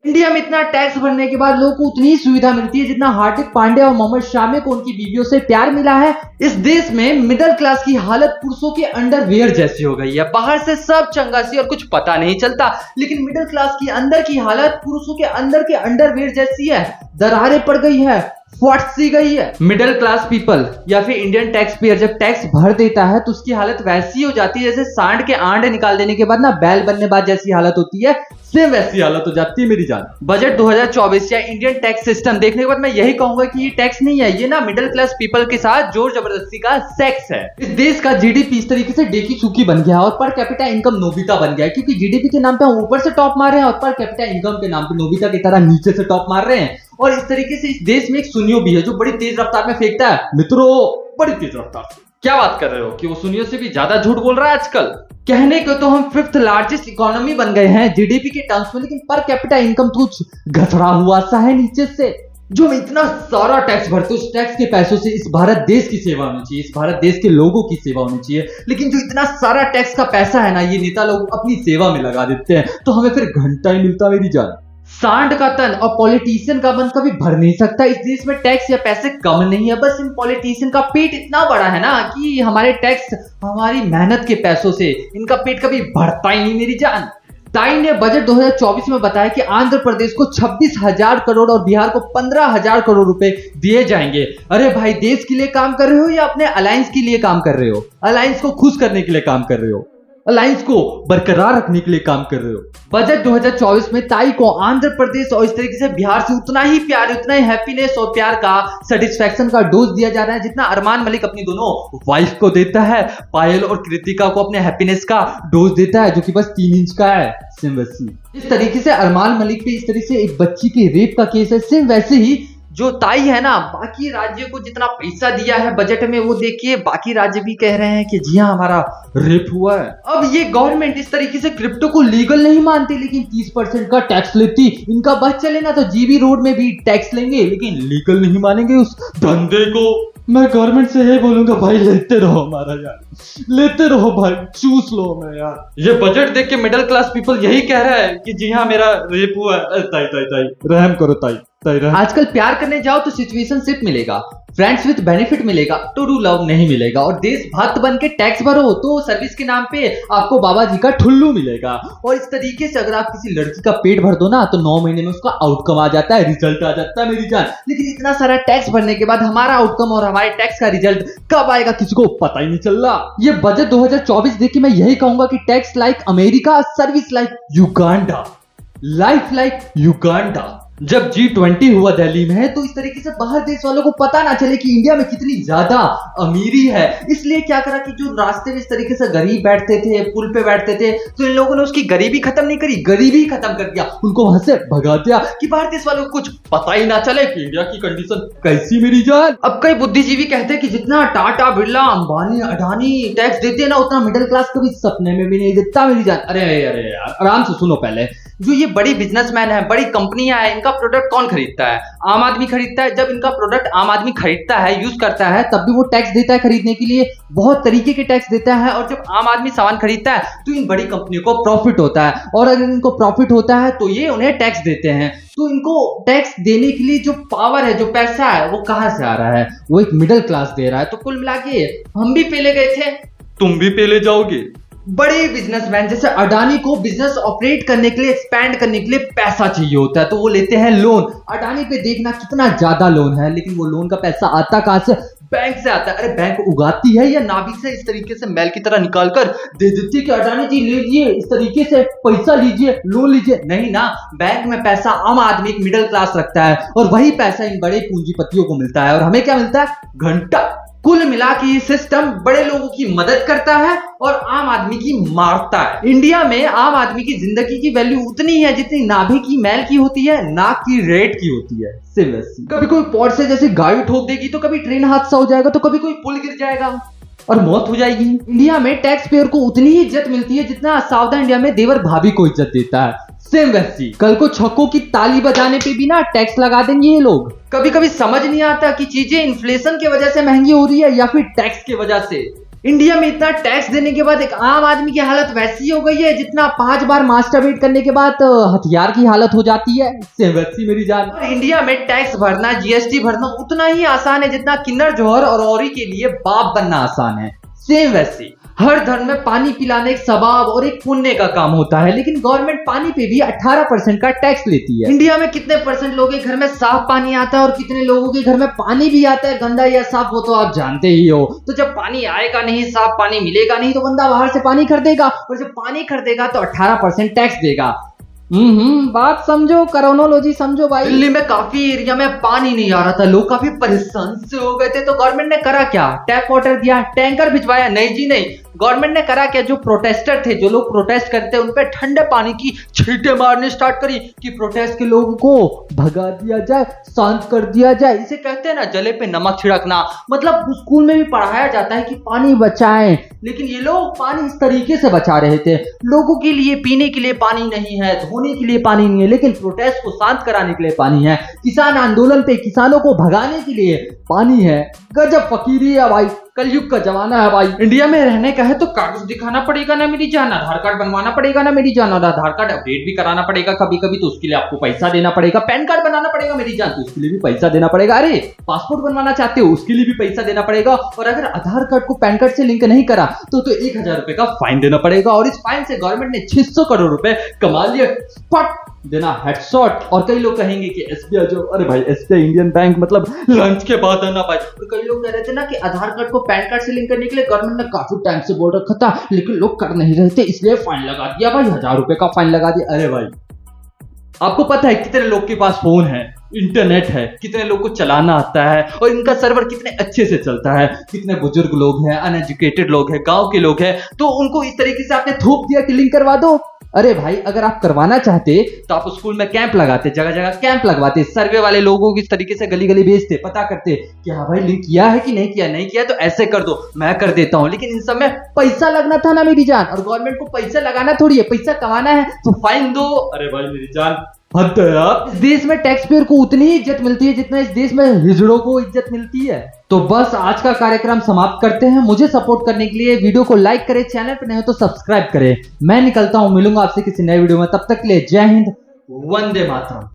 India में इतना tax भरने के बाद लोगों को उतनी ही सुविधा मिलती है जितना हार्दिक पांड्या और मोहम्मद शामी को उनकी बीवियों से प्यार मिला है। इस देश में मिडिल क्लास की हालत पुरुषों के अंडरवियर जैसी हो गई है। बाहर से सब चंगासी और कुछ पता नहीं चलता, लेकिन मिडिल क्लास की अंदर की हालत पुरुषों के अंदर के अंडरवियर जैसी है। दरारें पड़ गई है, फट सी गई है। मिडिल क्लास पीपल या फिर इंडियन टैक्स पेयर जब टैक्स भर देता है तो उसकी हालत वैसी हो जाती है जैसे सांड के आंडे निकाल देने के बाद ना बैल बनने बाद जैसी हालत होती है, सेम वैसी हालत हो जाती है मेरी जान। बजट 2024 या इंडियन टैक्स सिस्टम देखने के बाद मैं यही कहूंगा कि ये टैक्स नहीं है, ये ना मिडिल क्लास पीपल के साथ जोर जबरदस्ती का सेक्स है। इस देश का जीडीपी इस तरीके से डेकी सुकी बन गया है और पर कैपिटा इनकम नोबिता बन गया है, क्योंकि जीडीपी के नाम पे हम ऊपर से टॉप मार रहे हैं और पर कैपिटा इनकम के नाम पे नोबिता की तरह नीचे से टॉप मार रहे हैं। और इस तरीके से इस देश में एक सुनियो भी है जो बड़ी तेज रफ्तार में फेंकता है। मित्रों, बड़ी तेज रफ्तार से क्या बात कर रहे हो कि वो सुनियो से भी ज्यादा झूठ बोल रहा है आजकल। कहने को तो हम 5th लार्जेस्ट इकोनॉमी बन गए हैं जीडीपी के टर्म्स में, लेकिन पर कैपिटा इनकम तो कुछ घसरा हुआ सा है नीचे से। जो हम इतना सारा टैक्स भरते उस टैक्स के पैसों से इस भारत देश की सेवा होनी चाहिए, इस भारत देश के लोगों की सेवा होनी चाहिए, लेकिन जो इतना सारा टैक्स का पैसा है ना, ये नेता लोग अपनी सेवा में लगा देते हैं, तो हमें फिर घंटा ही मिलता मेरी जान। सांड का तन और पॉलिटिशियन का मन कभी भर नहीं सकता। इस देश में टैक्स या पैसे कम नहीं है, बस इन पॉलिटिशियन का पेट इतना बड़ा है ना कि हमारे टैक्स हमारी मेहनत के पैसों से इनका पेट कभी भरता ही नहीं मेरी जान। ताई ने बजट 2024 में बताया कि आंध्र प्रदेश को 26,000 करोड़ और बिहार को 15,000 करोड़ रुपए दिए जाएंगे। अरे भाई, देश के लिए काम कर रहे हो या अपने अलायंस के लिए काम कर रहे हो? अलायंस को खुश करने के लिए काम कर रहे हो? अलायंस को बरकरार रखने के लिए काम कर रहे हो? बजट 2024 में ताई को आंध्र प्रदेश और इस तरीके से बिहार से उतना ही प्यार, उतना ही हैप्पीनेस और प्यार का सेटिस्फैक्शन का डोज दिया जा रहा है जितना अरमान मलिक अपनी दोनों वाइफ को देता है, पायल और कृतिका को अपने हैप्पीनेस का डोज देता है जो कि बस 3 इंच का है। सेम वैसी इस तरीके से अरमान मलिक पे इस तरीके से एक बच्ची के रेप का केस है, सेम वैसे ही जो ताई है ना, बाकी राज्यों को जितना पैसा दिया है बजट में वो देखिए बाकी राज्य भी कह रहे हैं कि जी हाँ हमारा रेप हुआ है। अब ये गवर्नमेंट इस तरीके से क्रिप्टो को लीगल नहीं मानती लेकिन 30% का टैक्स लेती। इनका बस चले ना तो जीबी रोड में भी टैक्स लेंगे, लेकिन लीगल नहीं मानेंगे उस धंधे को। मैं गवर्नमेंट से ये बोलूंगा, भाई लेते रहो हमारा यार, लेते रहो भाई, चूस लो मैं यार। ये बजट देख के मिडिल क्लास पीपल यही कह रहा है कि जी हाँ मेरा रेप हुआ है। ताई ताई ताई रहम करो ताई। आजकल प्यार करने जाओ तो सिचुएशनशिप मिलेगा, फ्रेंड्स विद बेनिफिट मिलेगा, टू डू लव नहीं मिलेगा। और देशभक्त बन के टैक्स भरो तो सर्विस के नाम पे आपको बाबा जी का ठुल्लू मिलेगा। और इस तरीके से अगर आप किसी लड़की का पेट भर दो ना तो 9 महीने में उसका आउटकम आ जाता है, रिजल्ट आ जाता है मेरी जान। लेकिन इतना सारा टैक्स भरने के बाद हमारा आउटकम और हमारे टैक्स का रिजल्ट कब आएगा किसी को पता ही नहीं चल रहा। ये बजट 2024 देख के मैं यही कहूंगा कि tax like America, service like Uganda, life like Uganda. जब G20 हुआ दिल्ली में तो इस तरीके से बाहर देश वालों को पता ना चले कि इंडिया में कितनी ज्यादा अमीरी है, इसलिए क्या करा कि जो रास्ते में इस तरीके से गरीब बैठते थे, पुल पे बैठते थे, तो इन लोगों ने उसकी गरीबी खत्म नहीं करी, गरीबी खत्म कर दिया, उनको वहां से भगा दिया कि बाहर देश वालों को कुछ पता ही ना चले कि इंडिया की कंडीशन कैसी मेरी जान। अब कई बुद्धिजीवी कहते हैं कि जितना टाटा, बिरला, अंबानी, अडानी टैक्स देते हैं ना उतना मिडिल क्लास कभी सपने में भी नहीं देता मेरी जान। अरे अरे यार आराम से सुनो, पहले जो ये बड़ी बिजनेसमैन है, बड़ी कंपनियां हैं, इनका प्रोडक्ट कौन खरीदता है? आम आदमी खरीदता है। जब इनका प्रोडक्ट आम आदमी खरीदता है, यूज करता है, तब भी वो टैक्स देता है खरीदने के लिए, बहुत तरीके के टैक्स देता है। और जब आम आदमी सामान खरीदता है तो इन बड़ी कंपनियों को प्रॉफिट होता है, और अगर इनको प्रॉफिट होता है तो ये उन्हें टैक्स देते हैं। तो इनको टैक्स देने के लिए जो पावर है, जो पैसा है, वो कहां से आ रहा है? वो एक मिडिल क्लास दे रहा है। तो कुल मिला के हम भी पहले गए थे, तुम भी पहले जाओगे। बड़े बिजनेसमैन जैसे अडानी को बिजनेस ऑपरेट करने के लिए, एक्सपैंड करने के लिए पैसा चाहिए होता है, तो वो लेते हैं लोन। अडानी पे देखना कितना ज्यादा लोन है, लेकिन वो लोन का पैसा आता कहां से? बैंक से आता है। अरे बैंक उगाती है या नाभि से इस तरीके से मैल की तरह निकाल कर दे देती है कि अडानी जी लीजिए, इस तरीके से पैसा लीजिए, लोन लीजिए? नहीं ना, बैंक में पैसा आम आदमी, एक मिडिल क्लास रखता है और वही पैसा इन बड़े पूंजीपतियों को मिलता है। और हमें क्या मिलता है? घंटा। कुल मिला के ये सिस्टम बड़े लोगों की मदद करता है और आम आदमी की मारता है। इंडिया में आम आदमी की जिंदगी की वैल्यू उतनी है जितनी नाभि की मैल की होती है, नाक की रेट की होती है। कभी कोई पॉट से जैसे गाड़ी ठोक देगी, तो कभी ट्रेन हादसा हो जाएगा, तो कभी कोई पुल गिर जाएगा और मौत हो जाएगी। इंडिया में टैक्स पेयर को उतनी ही इज्जत मिलती है जितना सावधान इंडिया में देवर भाभी को इज्जत देता है। सेम वैसी कल को छक्कों की ताली बजाने पे भी ना टैक्स लगा देंगे ये लोग। कभी कभी समझ नहीं आता कि चीजें इन्फ्लेशन की वजह से महंगी हो रही है या फिर टैक्स की वजह से। इंडिया में इतना टैक्स देने के बाद एक आम आदमी की हालत वैसी हो गई है जितना 5 बार मास्टरबेट करने के बाद हथियार की हालत हो जाती है। सेम वैसी मेरी जान। और इंडिया में टैक्स भरना, जीएसटी भरना उतना ही आसान है जितना किन्नर जौहर और औरी के लिए बाप बनना आसान है। सेम वैसी हर धर्म में पानी पिलाना एक सवाब और एक पुण्य का काम होता है, लेकिन गवर्नमेंट पानी पे भी 18% का टैक्स लेती है। इंडिया में कितने परसेंट लोगों के घर में साफ पानी आता है और कितने लोगों के घर में पानी भी आता है गंदा या साफ, वो तो आप जानते ही हो। तो जब पानी आएगा नहीं, साफ पानी मिलेगा नहीं, तो बंदा बाहर से पानी खरीदेगा, और जब पानी खरीदेगा तो 18% टैक्स देगा। बात समझो, क्रोनोलॉजी समझो भाई। दिल्ली में काफी एरिया में पानी नहीं आ रहा था, लोग काफी परेशान से हो गए थे, तो गवर्नमेंट ने करा क्या? टैप वाटर दिया, टैंकर भिजवाया? नहीं जी नहीं। गवर्नमेंट ने करा क्या? जो प्रोटेस्टर थे, जो लोग प्रोटेस्ट करते हैं, उन पे ठंडे पानी की छींटे मारने स्टार्ट करी कि प्रोटेस्ट के लोगों को भगा दिया जाए, शांत कर दिया जाए। इसे कहते हैं ना जले पे नमक छिड़कना। मतलब स्कूल में भी पढ़ाया जाता है कि पानी बचाएं, लेकिन ये लोग पानी इस तरीके से बचा रहे थे, लोगों के लिए पीने के लिए पानी नहीं है, धोने के लिए पानी नहीं है, लेकिन प्रोटेस्ट को शांत कराने के लिए पानी है, किसान आंदोलन पे किसानों को भगाने के लिए पानी है। गजब फकीरी है भाई, कलयुग का जमाना है भाई। इंडिया में रहने का है तो कागज दिखाना पड़ेगा ना मेरी जान, आधार कार्ड बनवाना पड़ेगा ना मेरी जान, और आधार कार्ड अपडेट भी कराना पड़ेगा कभी कभी, तो उसके लिए आपको पैसा देना पड़ेगा। पैन कार्ड बनाना पड़ेगा मेरी जान, तो उसके लिए भी पैसा देना पड़ेगा। अरे पासपोर्ट बनवाना चाहते हो, उसके लिए भी पैसा देना पड़ेगा। और अगर आधार कार्ड को पैन कार्ड से लिंक नहीं करा तो 1000 रुपए का फाइन देना पड़ेगा, और इस फाइन से गवर्नमेंट ने 600 करोड़ रुपए कमा लिए। फट देना हेडशॉट। और कई लोग कहेंगे कि एसबीआई जो, अरे भाई एसबीआई इंडियन बैंक मतलब लंच के बाद आना भाई। और कई लोग कह रहे थे ना कि आधार कार्ड को पैन कार्ड से लिंक करने के लिए गवर्नमेंट ने काफी टाइम से बोल रखा था, लेकिन लोग कर नहीं रहे थे, इसलिए फाइन लगा दिया भाई, 1000 रुपए का फाइन लगा दिया। अरे भाई आपको पता है कितने लोग के पास फोन है, इंटरनेट है, कितने लोग को चलाना आता है, और इनका सर्वर कितने अच्छे से चलता है? कितने बुजुर्ग लोग हैं, अनएजुकेटेड लोग हैं, गांव के लोग हैं, तो उनको इस तरीके से आपने थोप दिया कि लिंक करवा दो। अरे भाई अगर आप करवाना चाहते तो आप स्कूल में कैंप लगाते, जगह जगह कैंप लगवाते, सर्वे वाले लोगों को इस तरीके से गली गली भेजते, पता करते कि हाँ भाई लिंक किया है कि नहीं किया, नहीं किया तो ऐसे कर दो, मैं कर देता हूं। लेकिन इन सब में पैसा लगना था ना मेरी जान, और गवर्नमेंट को पैसा लगाना थोड़ी है, पैसा कमाना है तो फाइन दो। अरे भाई मेरी जान हद है यार। इस देश में टैक्स पेयर को उतनी ही इज्जत मिलती है जितना इस देश में हिजड़ों को इज्जत मिलती है। तो बस आज का कार्यक्रम समाप्त करते हैं। मुझे सपोर्ट करने के लिए वीडियो को लाइक करें, चैनल पर नए हो तो सब्सक्राइब करें। मैं निकलता हूं, मिलूंगा आपसे किसी नए वीडियो में, तब तक के लिए जय हिंद, वंदे मातरम।